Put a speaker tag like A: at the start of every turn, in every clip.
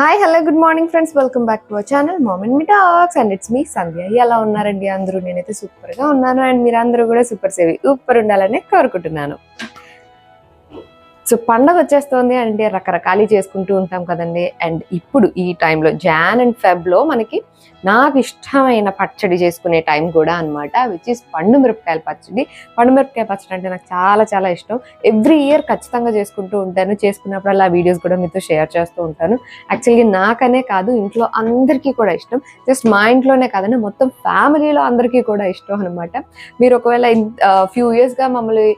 A: Hi hello good morning friends, welcome back to our channel mom and me talks and it's me Sandhya. ఎలా ఉన్నారండి అందరూ? నేనైతే సూపర్గా ఉన్నాను అండ్ మీరు అందరూ కూడా సూపర్ ఉండాలని కోరుకుంటున్నాను. సో పండగ వచ్చేస్తుంది అంటే రకరకాలు చేసుకుంటూ ఉంటాం కదండి. అండ్ ఇప్పుడు ఈ టైంలో జాన్ అండ్ ఫెబ్లో మనకి నాకు ఇష్టమైన పచ్చడి చేసుకునే టైం కూడా అనమాట, విచ్ ఇస్ పండు మిరపకాయల పచ్చడి. పండు మిరపకాయ పచ్చడి అంటే నాకు చాలా చాలా ఇష్టం. ఎవ్రీ ఇయర్ ఖచ్చితంగా చేసుకుంటూ ఉంటాను. చేసుకున్నప్పుడు ఆ వీడియోస్ కూడా మీతో షేర్ చేస్తూ ఉంటాను. యాక్చువల్లీ నాకనే కాదు, ఇంట్లో అందరికీ కూడా ఇష్టం. జస్ట్ మా ఇంట్లోనే కాదండి, మొత్తం ఫ్యామిలీలో అందరికీ కూడా ఇష్టం అనమాట. మీరు ఒకవేళ ఫ్యూ ఇయర్స్గా మమ్మల్ని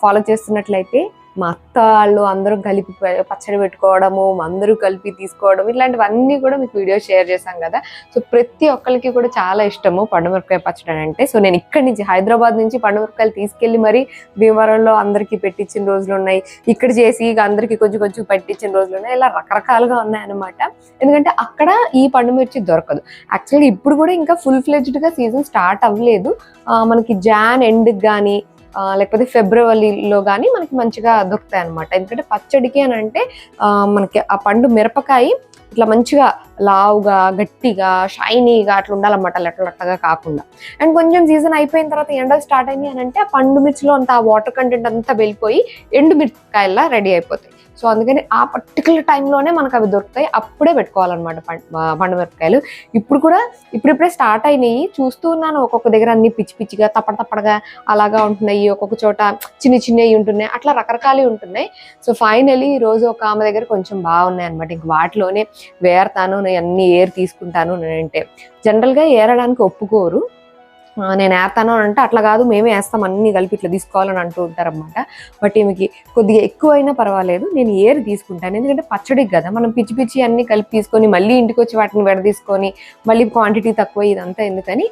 A: ఫాలో చేస్తున్నట్లయితే మా అత్త వాళ్ళు అందరం కలిపి పచ్చడి పెట్టుకోవడము, అందరూ కలిపి తీసుకోవడం, ఇట్లాంటివన్నీ కూడా మీకు వీడియో షేర్ చేశాం కదా. సో ప్రతి ఒక్కరికి కూడా చాలా ఇష్టము పండుమిరపకాయ పచ్చడి అంటే. సో నేను ఇక్కడి నుంచి హైదరాబాద్ నుంచి పండుమిరపకాయలు తీసుకెళ్ళి మరి భీమవరంలో అందరికీ పెట్టించిన రోజులు ఉన్నాయి, ఇక్కడ చేసి ఇక అందరికీ కొంచెం కొంచెం పెట్టించిన రోజులు ఉన్నాయి. ఇలా రకరకాలుగా ఉన్నాయన్నమాట. ఎందుకంటే అక్కడ ఈ పండుమిర్చి దొరకదు. యాక్చువల్లీ ఇప్పుడు కూడా ఇంకా ఫుల్ ఫ్లెడ్జ్డ్గా సీజన్ స్టార్ట్ అవ్వలేదు. మనకి జాన్ ఎండ్కి కానీ లేకపోతే ఫిబ్రవరిలో కానీ మనకి మంచిగా దొరుకుతాయి అనమాట. ఎందుకంటే పచ్చడికి అని అంటే మనకి ఆ పండు మిరపకాయ ఇట్లా మంచిగా లావుగా గట్టిగా షైనీగా అట్లా ఉండాలన్నమాట, లెట్టలట్టగా కాకుండా. అండ్ కొంచెం సీజన్ అయిపోయిన తర్వాత ఎండలు స్టార్ట్ అయినాయి అని అంటే ఆ పండు మిర్చిలో అంత ఆ వాటర్ కంటెంట్ అంతా వెళ్ళిపోయి ఎండు మిరపకాయలా రెడీ అయిపోతాయి. సో అందుకని ఆ పర్టికులర్ టైంలోనే మనకు అవి దొరుకుతాయి, అప్పుడే పెట్టుకోవాలన్నమాట పండు మిరపకాయలు. ఇప్పుడు కూడా ఇప్పుడిప్పుడే స్టార్ట్ అయినాయి, చూస్తూ ఉన్నాను. ఒక్కొక్క దగ్గర అన్ని పిచ్చి పిచ్చిగా తప్పడగా అలాగా ఉంటున్నాయి, ఒక్కొక్క చోట చిన్నవి ఉంటున్నాయి, అట్లా రకరకాలు ఉంటున్నాయి. సో ఫైనలీ ఈరోజు ఒక ఆమె దగ్గర కొంచెం బాగున్నాయి అనమాట. ఇంక వాటిలోనే వేరతాను, నేను అన్ని ఏర్ తీసుకుంటాను. నేనంటే జనరల్గా ఏరడానికి ఒప్పుకోరు. నేను వేస్తాను అని అంటే అట్లా కాదు, మేమే వేస్తాం అన్ని కలిపి ఇట్లా తీసుకోవాలని అంటూ ఉంటారనమాట. బట్ ఈమెకి కొద్దిగా ఎక్కువైనా పర్వాలేదు, నేను ఏరు తీసుకుంటాను. ఎందుకంటే పచ్చడికి కదా, మనం పిచ్చి పిచ్చి అన్ని కలిపి తీసుకొని మళ్ళీ ఇంటికి వచ్చి వాటిని విడదీసుకొని మళ్ళీ క్వాంటిటీ తక్కువ ఇదంతా ఎందుకని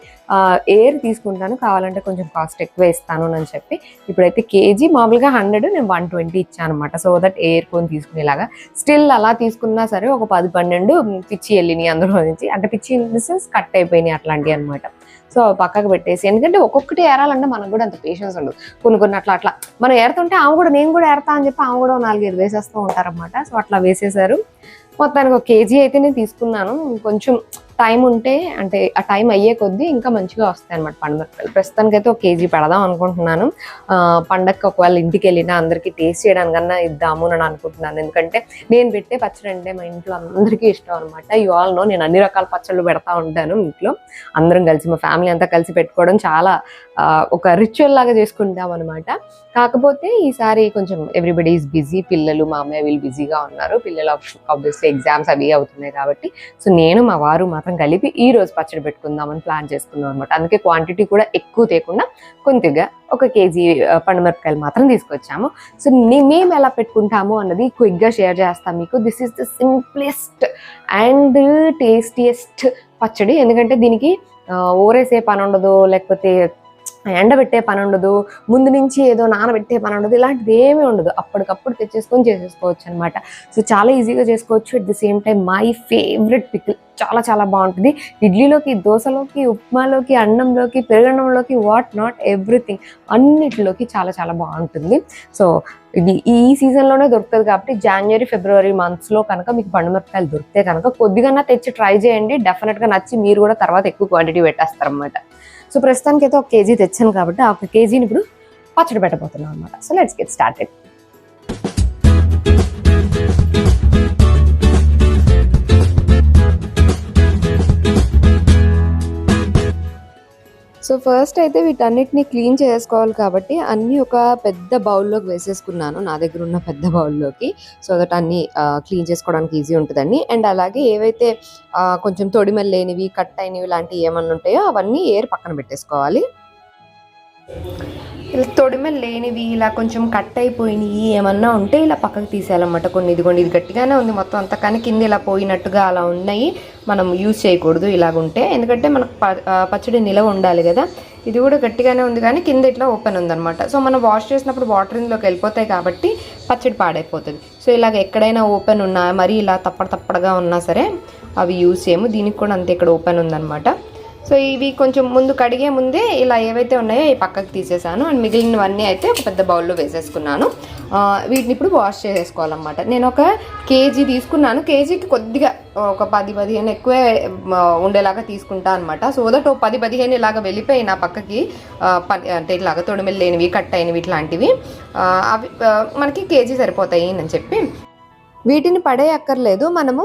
A: ఏరు తీసుకుంటాను. కావాలంటే కొంచెం కాస్ట్ ఎక్కువ ఇస్తాను అని చెప్పి ఇప్పుడైతే కేజీ మామూలుగా 100, నేను 120 ఇచ్చాను అనమాట. సో దట్ ఏరుకొని తీసుకునేలాగా. స్టిల్ అలా తీసుకున్నా సరే ఒక 10-12 పిచ్చి వెళ్ళినాయి అందులో నుంచి. అంటే పిచ్చి ఇన్ ది సెన్స్ కట్ అయిపోయినాయి అట్లాంటివి అనమాట. సో పక్కకు పెట్టేసి, ఎందుకంటే ఒక్కొక్కటి ఏరాలంటే మనకు కూడా అంత పేషెన్స్ ఉండదు. కొన్ని అట్లా మనం ఏరుతుంటే ఆమె కూడా నేను కూడా ఏరతా అని చెప్పి ఆమె కూడా 4-5 వేసేస్తూ ఉంటారనమాట. సో అట్లా వేసేసారు. మొత్తానికి 1 కేజీ అయితే నేను తీసుకున్నాను. కొంచెం టైం ఉంటే అంటే ఆ టైం అయ్యే కొద్దీ ఇంకా మంచిగా వస్తాయి అనమాట పండుమిరపకాయలు. ప్రస్తుతానికైతే 1 కేజీ పెడదాం అనుకుంటున్నాను. పండగకి ఒకవేళ ఇంటికి వెళ్ళినా అందరికీ టేస్ట్ చేయడానికన్నా ఇద్దాము అని అనుకుంటున్నాను. ఎందుకంటే నేను పెట్టే పచ్చడి అంటే మా ఇంట్లో అందరికీ ఇష్టం అనమాట. యు ఆల్ నో, నేను అన్ని రకాల పచ్చళ్ళు పెడతా ఉంటాను ఇంట్లో. అందరం కలిసి మా ఫ్యామిలీ అంతా కలిసి పెట్టుకోవడం చాలా ఒక రిచువల్ లాగా చేసుకుంటాం అనమాట. కాకపోతే ఈసారి కొంచెం ఎవ్రీబడి ఈజ్ బిజీ. పిల్లలు మా అమ్మాయి వీళ్ళు బిజీగా ఉన్నారు. పిల్లలు ఆబ్వియస్లీ ఎగ్జామ్స్ అవి అవుతున్నాయి కాబట్టి సో నేను మా వారు మాత్రం కలిపి ఈ రోజు పచ్చడి పెట్టుకుందామని ప్లాన్ చేసుకున్నాం అనమాట. అందుకే క్వాంటిటీ కూడా ఎక్కువ తేకుండా కొద్దిగా 1 కేజీ పండుమిరపకాయలు మాత్రం తీసుకొచ్చాము. సో మేము ఎలా పెట్టుకుంటాము అన్నది క్విక్గా షేర్ చేస్తాం మీకు. This is the simplest and tastiest పచ్చడి. ఎందుకంటే దీనికి ఊరేసే పని ఉండదు, లేకపోతే ఎండబెట్టే పని ఉండదు, ముందు నుంచి ఏదో నానబెట్టే పని ఉండదు, ఇలాంటిది ఏమీ ఉండదు. అప్పటికప్పుడు తెచ్చేసుకొని చేసేసుకోవచ్చు అనమాట. సో చాలా ఈజీగా చేసుకోవచ్చు. At the same time my favourite pickle, చాలా చాలా బాగుంటుంది. ఇడ్లీలోకి, దోశలోకి, ఉప్మాలోకి, అన్నంలోకి, పెరుగన్నంలోకి, వాట్ నాట్ ఎవ్రీథింగ్ అన్నిటిలోకి చాలా చాలా బాగుంటుంది. సో ఇది ఈ సీజన్లోనే దొరుకుతుంది కాబట్టి జనవరి ఫిబ్రవరి మంత్స్లో కనుక మీకు పండుమిరపకాయలు దొరికితే కనుక కొద్దిగా తెచ్చి ట్రై చేయండి. డెఫినెట్గా నచ్చి మీరు కూడా తర్వాత ఎక్కువ క్వాంటిటీ పెట్టేస్తారనమాట. సో ప్రస్తుతానికి అయితే 1 కేజీ తెచ్చాను కాబట్టి ఆ 1 కేజీని ఇప్పుడు పచ్చడి పెట్టబోతున్నాం అనమాట. So let's get started. So first అయితే వీటన్నిటిని క్లీన్ చేసుకోవాలి కాబట్టి అన్నీ ఒక పెద్ద బౌల్లోకి వేసేసుకున్నాను, నా దగ్గర ఉన్న పెద్ద బౌల్లోకి. సో దట్ అన్నీ క్లీన్ చేసుకోవడానికి ఈజీ ఉంటుందండి. అండ్ అలాగే ఏవైతే కొంచెం తొడిమలు లేనివి, కట్ అయినవి లాంటివి ఏమన్నా ఉంటాయో అవన్నీ పక్కన పెట్టేసుకోవాలి. ఇలా తొడిమలు లేనివి, ఇలా కొంచెం కట్ అయిపోయినవి ఏమన్నా ఉంటే ఇలా పక్కకు తీసేయాలన్నమాట. కొన్ని ఇదిగోండి, ఇది గట్టిగానే ఉంది మొత్తం అంతా, కానీ కింద ఇలా పోయినట్టుగా అలా ఉన్నాయి, మనం యూజ్ చేయకూడదు ఇలాగుంటే. ఎందుకంటే మనకు పచ్చడి నిలవ ఉండాలి కదా. ఇది కూడా గట్టిగానే ఉంది కానీ కింద ఇట్లా ఓపెన్ ఉందన్నమాట. సో మనం వాష్ చేసినప్పుడు వాటర్ ఇందులోకి వెళ్ళిపోతాయి కాబట్టి పచ్చడి పాడైపోతుంది. సో ఇలాగ ఎక్కడైనా ఓపెన్ ఉన్నా, మరి ఇలా తప్పడగా ఉన్నా సరే అవి యూజ్ చేయము. దీనికి కూడా అంతే, ఇక్కడ ఓపెన్ ఉందన్నమాట. సో ఇవి కొంచెం ముందు కడిగే ముందే ఇలా ఏవైతే ఉన్నాయో ఈ పక్కకు తీసేసాను. అండ్ మిగిలినవన్నీ అయితే ఒక పెద్ద బౌల్లో వేసేసుకున్నాను. వీటిని ఇప్పుడు వాష్ చేసేసుకోవాలన్నమాట. నేను ఒక కేజీ తీసుకున్నాను. కేజీకి కొద్దిగా ఒక 10-15 ఎక్కువే ఉండేలాగా తీసుకుంటా అనమాట. సో దట్ 10-15 ఇలాగ వెళ్ళిపోయి నా పక్కకి అంటే ఇలాగ తొడిమెలు లేనివి, కట్ అయినవి ఇట్లాంటివి అవి మనకి కేజీ సరిపోతాయి అని చెప్పి వీటిని పడేయక్కర్లేదు. మనము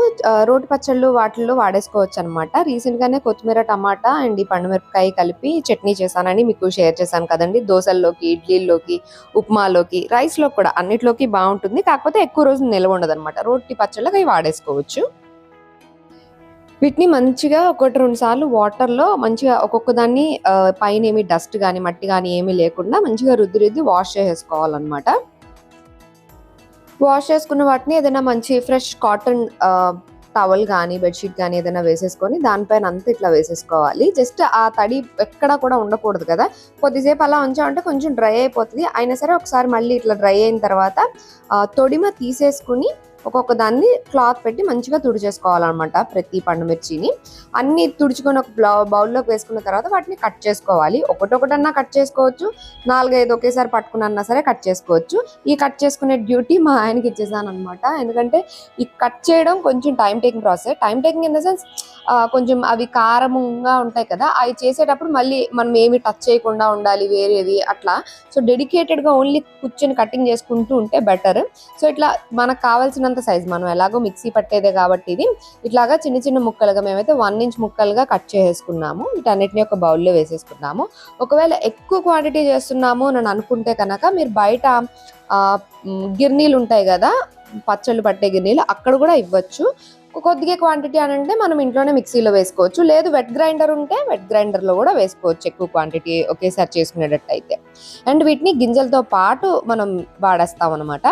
A: రోటి పచ్చళ్ళు వాటిల్లో వాడేసుకోవచ్చు అనమాట. రీసెంట్గానే కొత్తిమీర, టమాటా అండ్ ఈ పండుమిరపకాయ కలిపి చట్నీ చేశానని మీకు షేర్ చేశాను కదండి. దోశల్లోకి, ఇడ్లీల్లోకి, ఉప్మాలోకి, రైస్లో కూడా అన్నిట్లోకి బాగుంటుంది. కాకపోతే ఎక్కువ రోజులు నిల్వ ఉండదు అనమాట. రోటి పచ్చళ్ళకి అవి వాడేసుకోవచ్చు. వీటిని మంచిగా 1-2 సార్లు వాటర్లో మంచిగా ఒక్కొక్క దాన్ని పైన ఏమి డస్ట్ కానీ మట్టి కానీ ఏమీ లేకుండా మంచిగా రుద్ది వాష్ చేసేసుకోవాలన్నమాట. వాష్ చేసుకున్న వాటిని ఏదైనా మంచి ఫ్రెష్ కాటన్ టవల్ కానీ బెడ్షీట్ కానీ ఏదైనా వేసేసుకొని దానిపైన అంతా ఇట్లా వేసేసుకోవాలి. జస్ట్ ఆ తడి ఎక్కడా కూడా ఉండకూడదు కదా. కొద్దిసేపు అలా ఉంచామంటే కొంచెం డ్రై అయిపోతుంది. అయినా సరే ఒకసారి మళ్ళీ ఇట్లా డ్రై అయిన తర్వాత తొడిమ తీసేసుకుని ఒక్కొక్క దాన్ని క్లాత్ పెట్టి మంచిగా తుడిచేసుకోవాలన్నమాట. ప్రతి పండుమిర్చిని అన్ని తుడుచుకొని ఒక బౌల్లోకి వేసుకున్న తర్వాత వాటిని కట్ చేసుకోవాలి. ఒకటొకటన్నా కట్ చేసుకోవచ్చు, 4-5 ఒకేసారి పట్టుకున్నా సరే కట్ చేసుకోవచ్చు. ఈ కట్ చేసుకునే డ్యూటీ మా ఆయనకి ఇచ్చేసాను అనమాట. ఎందుకంటే ఈ కట్ చేయడం కొంచెం time taking process. Time taking in the sense కొంచెం అవి కారంగా ఉంటాయి కదా, అవి చేసేటప్పుడు మళ్ళీ మనం ఏమి టచ్ చేయకుండా ఉండాలి వేరేవి అట్లా. సో డెడికేటెడ్గా ఓన్లీ కూర్చొని కటింగ్ చేసుకుంటూ ఉంటే బెటర్. సో ఇట్లా మనకు కావాల్సినంత సైజ్, మనం ఎలాగో మిక్సీ పట్టేదే కాబట్టి ఇది ఇట్లాగా చిన్న చిన్న ముక్కలుగా మేమైతే 1 ఇంచ్ ముక్కలుగా కట్ చేసేసుకున్నాము. వీటన్నిటిని ఒక బౌల్లో వేసేసుకున్నాము. ఒకవేళ ఎక్కువ క్వాంటిటీ చేస్తున్నాము అని అనుకుంటే కనుక మీరు బయట గిర్నీలు ఉంటాయి కదా, పచ్చళ్ళు పట్టే గిర్నీలు, అక్కడ కూడా ఇవ్వచ్చు. కొద్దిగా క్వాంటిటీ అని అంటే మనం ఇంట్లోనే మిక్సీలో వేసుకోవచ్చు. లేదు వెట్ గ్రైండర్ ఉంటే వెట్ గ్రైండర్లో కూడా వేసుకోవచ్చు ఎక్కువ క్వాంటిటీ ఒకేసారి చేసుకునేటట్టు అయితే. అండ్ వీటిని గింజలతో పాటు మనం వాడేస్తాం అనమాట.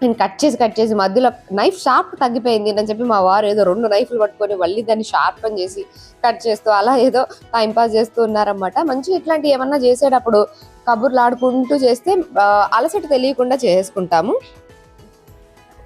A: నేను కట్ చేసి మధ్యలో నైఫ్ షార్ప్ తగ్గిపోయింది అని చెప్పి మా వారు ఏదో 2 నైఫ్లు పట్టుకొని మళ్ళీ దాన్ని షార్ప్ అని చేసి కట్ చేస్తూ అలా ఏదో టైంపాస్ చేస్తూ ఉన్నారన్నమాట. మంచిగా ఇట్లాంటివి ఏమన్నా చేసేటప్పుడు కబుర్లు ఆడుకుంటూ చేస్తే అలసట తెలియకుండా చేసుకుంటాము.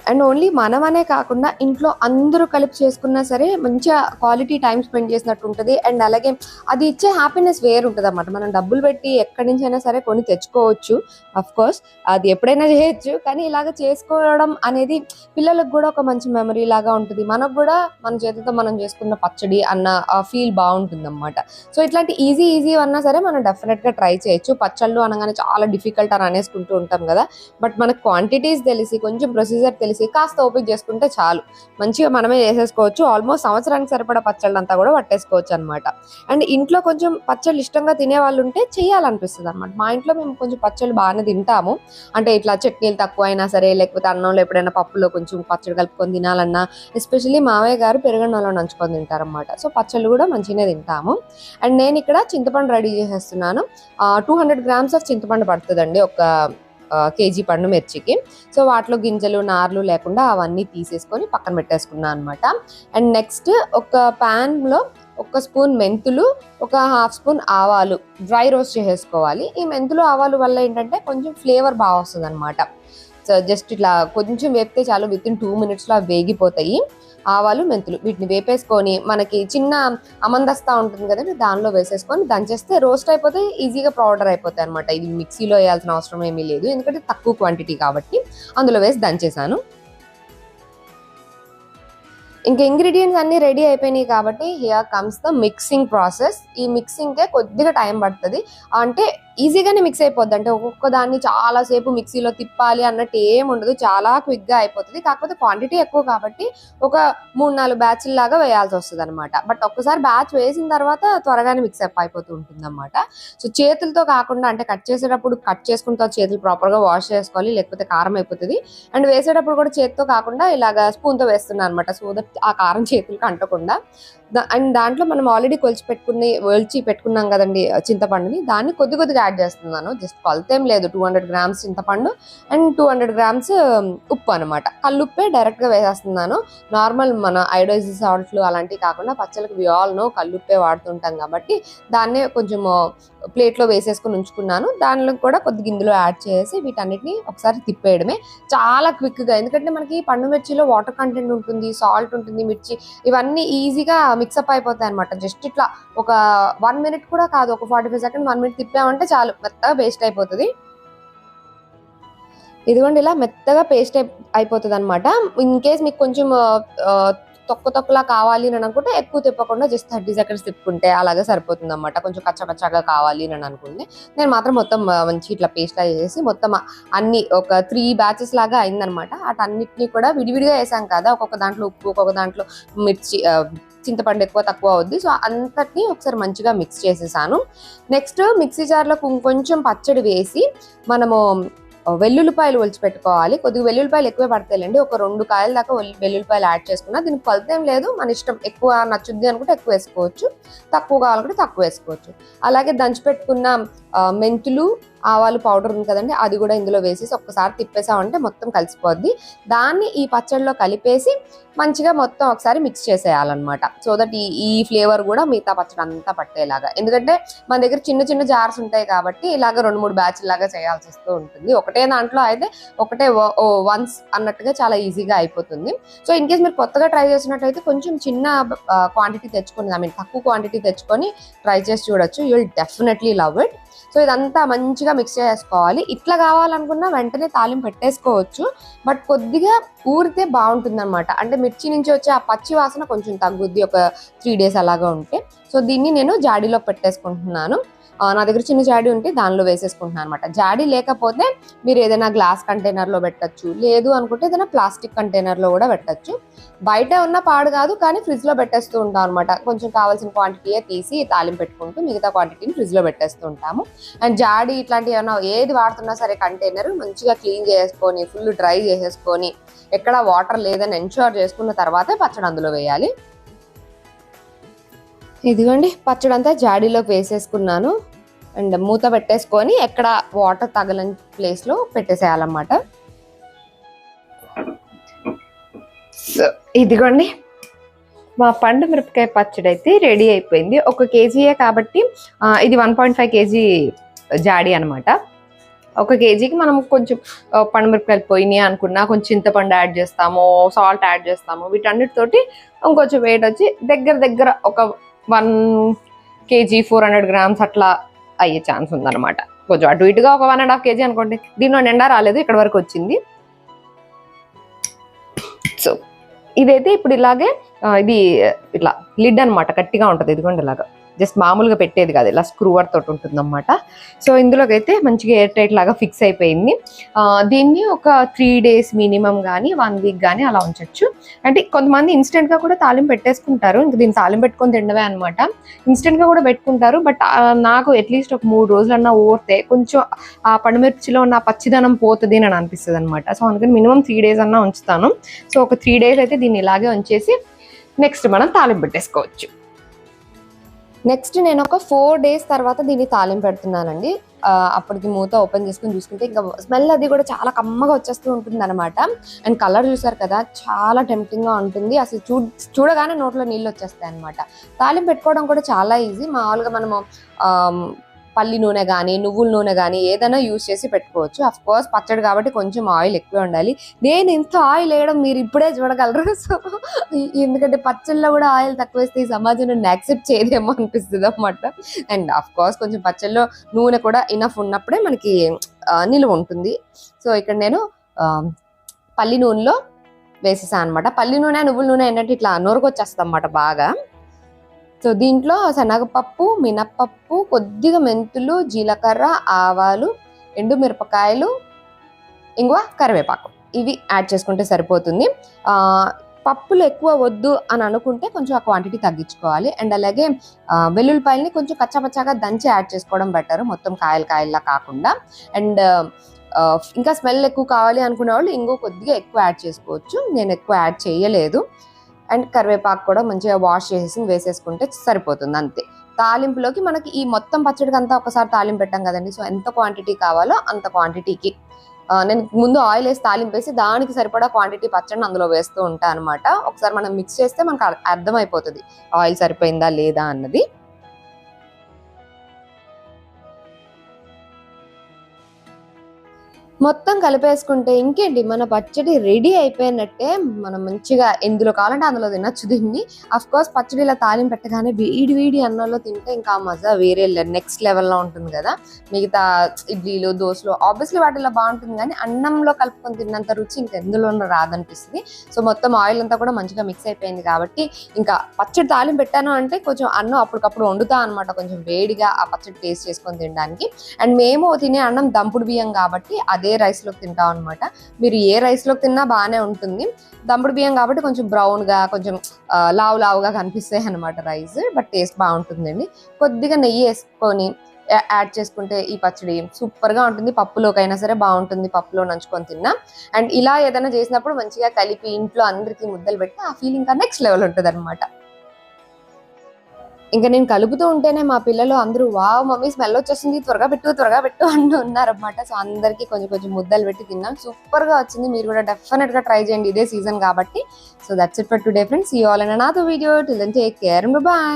A: అండ్ ఓన్లీ మనమనే కాకుండా ఇంట్లో అందరూ కలిపి చేసుకున్నా సరే మంచిగా క్వాలిటీ టైం స్పెండ్ చేసినట్టు ఉంటుంది. అండ్ అలాగే అది ఇచ్చే హ్యాపీనెస్ వేరు ఉంటుంది అన్నమాట. మనం డబ్బులు పెట్టి ఎక్కడి నుంచి అయినా సరే కొని తెచ్చుకోవచ్చు, అఫ్ కోర్స్ అది ఎప్పుడైనా చేయొచ్చు. కానీ ఇలాగ చేసుకోవడం అనేది పిల్లలకు కూడా ఒక మంచి మెమరీ లాగా ఉంటుంది. మనకు కూడా మన చేతితో మనం చేసుకున్న పచ్చడి అన్న ఫీల్ బాగుంటుంది అన్నమాట. సో ఇట్లాంటి ఈజీ అన్నా సరే మనం డెఫినెట్గా ట్రై చేయొచ్చు. పచ్చళ్ళు అనగానే చాలా డిఫికల్ట్ అని అనేసుకుంటూ ఉంటాం కదా, బట్ మనకు క్వాంటిటీస్ తెలిసి కొంచెం ప్రొసీజర్ తెలిసి కాస్త ఓపిక చేసుకుంటే చాలు, మంచిగా మనమే చేసేసుకోవచ్చు. ఆల్మోస్ట్ సంవత్సరానికి సరిపడా పచ్చళ్ళు అంతా కూడా పట్టేసుకోవచ్చు అనమాట. అండ్ ఇంట్లో కొంచెం పచ్చళ్ళు ఇష్టంగా తినే వాళ్ళు ఉంటే చేయాలనిపిస్తుంది అనమాట. మా ఇంట్లో మేము కొంచెం పచ్చళ్ళు బాగానే తింటాము. అంటే ఇట్లా చట్నీలు తక్కువ అయినా సరే, లేకపోతే అన్నంలో ఎప్పుడైనా పప్పులో కొంచెం పచ్చడి కలుపుకొని తినాలన్నా, ఎస్పెషల్లీ మావయ్య గారు పెరుగన్నంలో నంచుకొని తింటారనమాట. సో పచ్చళ్ళు కూడా మంచిగానే తింటాము. అండ్ నేను ఇక్కడ చింతపండు రెడీ చేసేస్తున్నాను. 200 grams ఆఫ్ చింతపండు పడుతుందండి ఒక కేజీ పండు మిర్చికి. సో వాటిలో గింజలు, నార్లు లేకుండా అవన్నీ తీసేసుకొని పక్కన పెట్టేసుకున్నాను అనమాట. అండ్ నెక్స్ట్ ఒక ప్యాన్లో 1 స్పూన్ మెంతులు, ఒక 1/2 స్పూన్ ఆవాలు డ్రై రోస్ట్ చేసేసుకోవాలి. ఈ మెంతులు ఆవాలు వల్ల ఏంటంటే కొంచెం ఫ్లేవర్ బాగా వస్తుంది అనమాట. సో జస్ట్ ఇట్లా కొంచెం వేపితే చాలు, వితిన్ 2 minutesలో వేగిపోతాయి. ఆవాలు, మెంతులు వీటిని వేపేసుకొని మనకి చిన్న అమందస్తా ఉంటుంది కదండి, దానిలో వేసేసుకొని దంచేస్తే రోస్ట్ అయిపోతే ఈజీగా పౌడర్ అయిపోతాయి అనమాట. ఇది మిక్సీలో వేయాల్సిన అవసరం ఏమీ లేదు, ఎందుకంటే తక్కువ క్వాంటిటీ కాబట్టి అందులో వేసి దంచేసాను. ఇంకా ఇంగ్రీడియంట్స్ అన్ని రెడీ అయిపోయినాయి కాబట్టి here comes the mixing process. ఈ మిక్సింగ్కే కొద్దిగా టైం పడుతుంది. అంటే ఈజీగానే మిక్స్ అయిపోద్ది. అంటే ఒక్కొక్క దాన్ని చాలాసేపు మిక్సీలో తిప్పాలి అన్నట్టు ఏమి ఉండదు, చాలా క్విక్గా అయిపోతుంది. కాకపోతే క్వాంటిటీ ఎక్కువ కాబట్టి ఒక 3-4 బ్యాచ్ల లాగా వేయాల్సి వస్తుంది అనమాట. బట్ ఒక్కసారి బ్యాచ్ వేసిన తర్వాత త్వరగానే మిక్స్ అప్ అయిపోతూ ఉంటుంది అనమాట. సో చేతులతో కాకుండా, అంటే కట్ చేసేటప్పుడు కట్ చేసుకుంటా చేతులు ప్రాపర్గా వాష్ చేసుకోవాలి, లేకపోతే కారం అయిపోతుంది. అండ్ వేసేటప్పుడు కూడా చేతితో కాకుండా ఇలాగ స్పూన్తో వేస్తున్నాను అనమాట, సో దట్ ఆ కారం చేతులకు అంటకుండా. అండ్ దాంట్లో మనం ఆల్రెడీ ఒలిచి పెట్టుకున్నాం కదండి చింతపండుని, దాన్ని కొద్దిగా యాడ్ చేస్తున్నాను. జస్ట్ కొలతేం లేదు, 200 గ్రామ్స్ చింతపండు అండ్ 200 గ్రామ్స్ ఉప్పు అనమాట. కల్లుప్పే డైరెక్ట్గా వేసేస్తున్నాను. నార్మల్ మన ఐడోజ్ సాల్ట్లు అలాంటివి కాకుండా పచ్చళ్ళకి వి ఆల్ నో కల్లుప్పే వాడుతుంటాం కాబట్టి దాన్నే కొంచెం ప్లేట్లో వేసేసుకుని ఉంచుకున్నాను. దానిలో కూడా కొద్దిగా ఇందులో యాడ్ చేసి వీటన్నిటిని ఒకసారి తిప్పేయడమే. చాలా క్విక్గా, ఎందుకంటే మనకి పండు మిర్చిలో వాటర్ కంటెంట్ ఉంటుంది, సాల్ట్ ఉంటుంది, మిర్చి ఇవన్నీ ఈజీగా మిక్సప్ అయిపోతాయి అనమాట. జస్ట్ ఇట్లా ఒక 1 మినిట్ కూడా కాదు, ఒక 45 సెకండ్ 1 మినిట్ తిప్పామంటే చాలు, మెత్తగా పేస్ట్ అయిపోతుంది. ఇదిగోండి ఇలా మెత్తగా పేస్ట్ అయిపోతుంది అనమాట. ఇన్ కేస్ మీకు కొంచెం తొక్కలా కావాలి అని అనుకుంటే ఎక్కువ తిప్పకుండా జస్ట్ 30 సెకండ్స్ తిప్పుకుంటే అలాగే సరిపోతుంది అనమాట. కొంచెం కచ్చపచ్చగా కావాలి అని అనుకుంటే నేను మాత్రం మొత్తం మంచి ఇట్లా పేస్ట్ చేసి మొత్తం అన్ని ఒక 3 బ్యాచెస్ లాగా అయిందనమాట. వాటన్నిటిని కూడా విడివిడిగా వేసాం కదా, ఒక్కొక్క దాంట్లో ఉప్పు, ఒక్కొక్క దాంట్లో మిర్చి, చింతపండు ఎక్కువ తక్కువ అవుద్ది. సో అంతటిని ఒకసారి మంచిగా మిక్స్ చేసేసాను. నెక్స్ట్ మిక్సీ జార్లో కొంచెం పచ్చడి వేసి మనము వెల్లుల్లిపాయలు ఒలిచి పెట్టుకోవాలి. కొద్దిగా వెల్లుల్లిపాయలు ఎక్కువే పడతాయిలేండి, ఒక 2 కాయల దాకా వెల్లుల్లిపాయలు యాడ్ చేసుకున్నా. దీనికి కొలతేం లేదు, మన ఇష్టం. ఎక్కువ నచ్చుద్ది అనుకుంటే ఎక్కువ వేసుకోవచ్చు, తక్కువ కావాలనుకుంటే తక్కువ వేసుకోవచ్చు. అలాగే దంచి పెట్టుకున్న మెంతులు, ఆవాలు పౌడర్ ఉంది కదండి, అది కూడా ఇందులో వేసేసి ఒక్కసారి తిప్పేసామంటే మొత్తం కలిసిపోద్ది. దాన్ని ఈ పచ్చడిలో కలిపేసి మంచిగా మొత్తం ఒకసారి మిక్స్ చేసేయాలన్నమాట. సో దట్ ఈ ఫ్లేవర్ కూడా మిగతా పచ్చడి అంతా పట్టేలాగా. ఎందుకంటే మన దగ్గర చిన్న చిన్న జార్స్ ఉంటాయి కాబట్టి ఇలాగ 2-3 బ్యాచ్ల లాగా చేయాల్సి వస్తూ ఉంటుంది. ఒకటే దాంట్లో అయితే ఒకటే వన్స్ అన్నట్టుగా చాలా ఈజీగా అయిపోతుంది. సో ఇన్ కేస్ మీరు కొత్తగా ట్రై చేసినట్టయితే కొంచెం చిన్న క్వాంటిటీ తెచ్చుకొని, తక్కువ క్వాంటిటీ తెచ్చుకొని ట్రై చేసి చూడొచ్చు. You will definitely love it. So ఇదంతా మంచిగా మిక్స్ చేసుకోవాలి. ఇట్లా కావాలనుకున్నా వెంటనే తాలింపు పెట్టేసుకోవచ్చు, బట్ కొద్దిగా ఊరితే బాగుంటుంది అనమాట. అంటే మిర్చి నుంచి వచ్చే ఆ పచ్చి వాసన కొంచెం తగ్గుద్ది ఒక 3 డేస్ అలాగా ఉంటే. సో దీన్ని నేను జాడీలో పెట్టేసుకుంటున్నాను. నా దగ్గర చిన్న జాడీ ఉంటే దానిలో వేసేసుకుంటున్నాను అనమాట. జాడీ లేకపోతే మీరు ఏదైనా గ్లాస్ కంటైనర్లో పెట్టచ్చు, లేదు అనుకుంటే ఏదైనా ప్లాస్టిక్ కంటైనర్లో కూడా పెట్టచ్చు. బయట ఉన్న పాడు కాదు, కానీ ఫ్రిడ్జ్లో పెట్టేస్తూ ఉంటాం అనమాట. కొంచెం కావాల్సిన క్వాంటిటీయే తీసి తాలింపు పెట్టుకుంటూ మిగతా క్వాంటిటీని ఫ్రిడ్జ్లో పెట్టేస్తూ ఉంటాము. అండ్ జాడీ ఇట్లాంటివి ఏమైనా ఏది వాడుతున్నా సరే కంటైనర్ మంచిగా క్లీన్ చేసుకొని ఫుల్ డ్రై చేసేసుకొని ఎక్కడ వాటర్ లేదని ఎన్ష్యూర్ చేసుకున్న తర్వాతే పచ్చడి అందులో వేయాలి. ఇదిగోండి పచ్చడి అంతా జాడీలోకి వేసేసుకున్నాను. అండ్ మూత పెట్టేసుకొని ఎక్కడ వాటర్ తగలని ప్లేస్లో పెట్టేసేయాలన్నమాట. ఇదిగోండి మా పండు మిరపకాయ పచ్చడి అయితే రెడీ అయిపోయింది. 1 కేజీయే కాబట్టి ఇది 1.5 కేజీ జాడీ అనమాట. 1 కేజీకి మనం కొంచెం పండు మిరపకాయలు పోయినాయి అనుకున్నా కొంచెం చింతపండు యాడ్ చేస్తాము, సాల్ట్ యాడ్ చేస్తాము. వీటన్నిటితోటి ఇంకొంచెం వెయిట్ వచ్చి దగ్గర ఒక 1 కేజీ 400 గ్రామ్స్ అట్లా అయ్యే ఛాన్స్ ఉందన్నమాట. కొంచెం అటు ఇటుగా ఒక 1.5 కేజీ అనుకోండి. దీనిలో నిండా రాలేదు, ఇక్కడ వరకు వచ్చింది. సో ఇదైతే ఇప్పుడు ఇలాగే ఇది ఇట్లా లిడ్ అనమాట, గట్టిగా ఉంటుంది. ఇదిగోండి ఇలాగా జస్ట్ మామూలుగా పెట్టేది కాదు, ఇలా స్క్రూవర్ తోటి ఉంటుంది అనమాట. సో ఇందులోకి అయితే మంచిగా ఎయిర్ టైట్ లాగా ఫిక్స్ అయిపోయింది. దీన్ని ఒక 3 డేస్ మినిమం కానీ 1 వీక్ కానీ అలా ఉంచవచ్చు. అంటే కొంతమంది ఇన్స్టెంట్గా కూడా తాలింపు పెట్టేసుకుంటారు, ఇంక దీన్ని తాలింపు పెట్టుకొని తినడమే అనమాట. ఇన్స్టెంట్గా కూడా పెట్టుకుంటారు, బట్ నాకు అట్లీస్ట్ ఒక 3 రోజులన్నా ఊరితే కొంచెం ఆ పండుమిర్చిలో ఉన్న పచ్చిదనం పోతుంది అని అనిపిస్తుంది అనమాట. సో అందుకని మినిమం 3 డేస్ అన్నా ఉంచుతాను. సో ఒక 3 డేస్ అయితే దీన్ని ఇలాగే ఉంచేసి నెక్స్ట్ మనం తాలింపు పెట్టేసుకోవచ్చు. నెక్స్ట్ నేను ఒక 4 డేస్ తర్వాత దీన్ని తాలింపు పెడుతున్నానండి. అప్పటికి మూత ఓపెన్ చేసుకుని చూసుకుంటే ఇంకా స్మెల్ అది కూడా చాలా కమ్మగా వచ్చేస్తూ ఉంటుంది అనమాట. అండ్ కలర్ చూసారు కదా, చాలా టెంప్టింగ్గా ఉంటుంది. అసలు చూడగానే నోట్లో నీళ్ళు వచ్చేస్తాయి అనమాట. తాలింపు పెట్టుకోవడం కూడా చాలా ఈజీ. మామూలుగా మనము పల్లి నూనె కానీ నువ్వుల నూనె కానీ ఏదైనా యూజ్ చేసి పెట్టుకోవచ్చు. అఫ్ కోర్స్ పచ్చడి కాబట్టి కొంచెం ఆయిల్ ఎక్కువ ఉండాలి. నేను ఇంత ఆయిల్ వేయడం మీరు ఇప్పుడే చూడగలరు. సో ఎందుకంటే పచ్చళ్ళలో కూడా ఆయిల్ తక్కువ వేస్తే ఈ సమాజం నన్ను యాక్సెప్ట్ చేయదేమో అనిపిస్తుంది అనమాట. అండ్ అఫ్ కోర్స్ కొంచెం పచ్చళ్ళలో నూనె కూడా ఇనఫ్ ఉన్నప్పుడే మనకి నిలువ ఉంటుంది. సో ఇక్కడ నేను పల్లి నూనెలో వేసేసాను అనమాట. పల్లి నూనె నువ్వుల నూనె ఏంటంటే ఇట్లా నొరకొచ్చేస్తాం అన్నమాట బాగా. సో దీంట్లో శనగపప్పు, మినప్పప్పు, కొద్దిగా మెంతులు, జీలకర్ర, ఆవాలు, ఎండుమిరపకాయలు, ఇంగువ, కరివేపాకు ఇవి యాడ్ చేసుకుంటే సరిపోతుంది. పప్పులు ఎక్కువ వద్దు అని అనుకుంటే కొంచెం ఆ క్వాంటిటీ తగ్గించుకోవాలి. అండ్ అలాగే వెల్లుల్లిపాయలని కొంచెం కచ్చాపచ్చాగా దంచి యాడ్ చేసుకోవడం బెటర్, మొత్తం కాయల్లా కాకుండా. అండ్ ఇంకా స్మెల్ ఎక్కువ కావాలి అనుకునే వాళ్ళు ఇంకో కొద్దిగా ఎక్కువ యాడ్ చేసుకోవచ్చు. నేను ఎక్కువ యాడ్ చేయలేదు. అండ్ కరివేపాకు కూడా మంచిగా వాష్ చేసేసి వేసేసుకుంటే సరిపోతుంది అంతే. తాలింపులోకి మనకి ఈ మొత్తం పచ్చడికి అంతా ఒకసారి తాలింపు పెట్టాం కదండి. సో ఎంత క్వాంటిటీ కావాలో అంత క్వాంటిటీకి నేను ముందు ఆయిల్ వేసి తాలింపు వేసి దానికి సరిపడా క్వాంటిటీ పచ్చడిని అందులో వేస్తూ ఉంటాను అనమాట. ఒకసారి మనం మిక్స్ చేస్తే మనకు అర్థమైపోతుంది ఆయిల్ సరిపోయిందా లేదా అన్నది. మొత్తం కలిపేసుకుంటే ఇంకేంటి మన పచ్చడి రెడీ అయిపోయినట్టే. మనం మంచిగా ఎందులో కావాలంటే అందులో తినొచ్చు దీన్ని. అఫ్ కోర్స్ పచ్చడి ఇలా తాలింపు పెట్టగానే వేడి అన్నంలో తింటే ఇంకా మజా వేరే నెక్స్ట్ లెవెల్లో ఉంటుంది కదా. మిగతా ఇడ్లీలు దోశలు ఆబ్వియస్లీ వాటిలో బాగుంటుంది, కానీ అన్నంలో కలుపుకొని తిన్నంత రుచి ఇంకెందులోనూ రాదనిపిస్తుంది. సో మొత్తం ఆయిల్ అంతా కూడా మంచిగా మిక్స్ అయిపోయింది కాబట్టి ఇంకా పచ్చడి తాలింపు పెట్టాను అంటే కొంచెం అన్నం అప్పటికప్పుడు వండుతా అనమాట, కొంచెం వేడిగా ఆ పచ్చడి టేస్ట్ చేసుకొని తినడానికి. అండ్ మేము తినే అన్నం దంపుడు బియ్యం కాబట్టి అదే రైస్ లోకి తింటాం అనమాట. మీరు ఏ రైస్ లోకి తిన్నా బాగానే ఉంటుంది. దంపుడు బియ్యం కాబట్టి కొంచెం బ్రౌన్ గా కొంచెం లావుగా కనిపిస్తాయి అనమాట రైస్, బట్ టేస్ట్ బాగుంటుందండి. కొద్దిగా నెయ్యి వేసుకొని యాడ్ చేసుకుంటే ఈ పచ్చడి సూపర్ గా ఉంటుంది. పప్పులోకైనా సరే బాగుంటుంది, పప్పులో నంచుకొని తిన్నా. అండ్ ఇలా ఏదైనా చేసినప్పుడు మంచిగా కలిపి ఇంట్లో అందరికీ ముద్దలు పెట్టి ఆ ఫీలింగ్ నెక్స్ట్ లెవెల్ ఉంటుంది అనమాట. ఇంకా నేను కలుపుతూ ఉంటేనే మా పిల్లలు అందరూ వావ్ మమ్మీ స్మెల్ వచ్చేసింది, త్వరగా పెట్టు అంటూ ఉన్నారనమాట. సో అందరికీ కొంచెం ముద్దలు పెట్టి తిన్నాను. సూపర్ గా వచ్చింది. మీరు కూడా డెఫినెట్ గా ట్రై చేయండి, ఇదే సీజన్ కాబట్టి. So that's it for today friends. See you all in another video. Till then take care and by.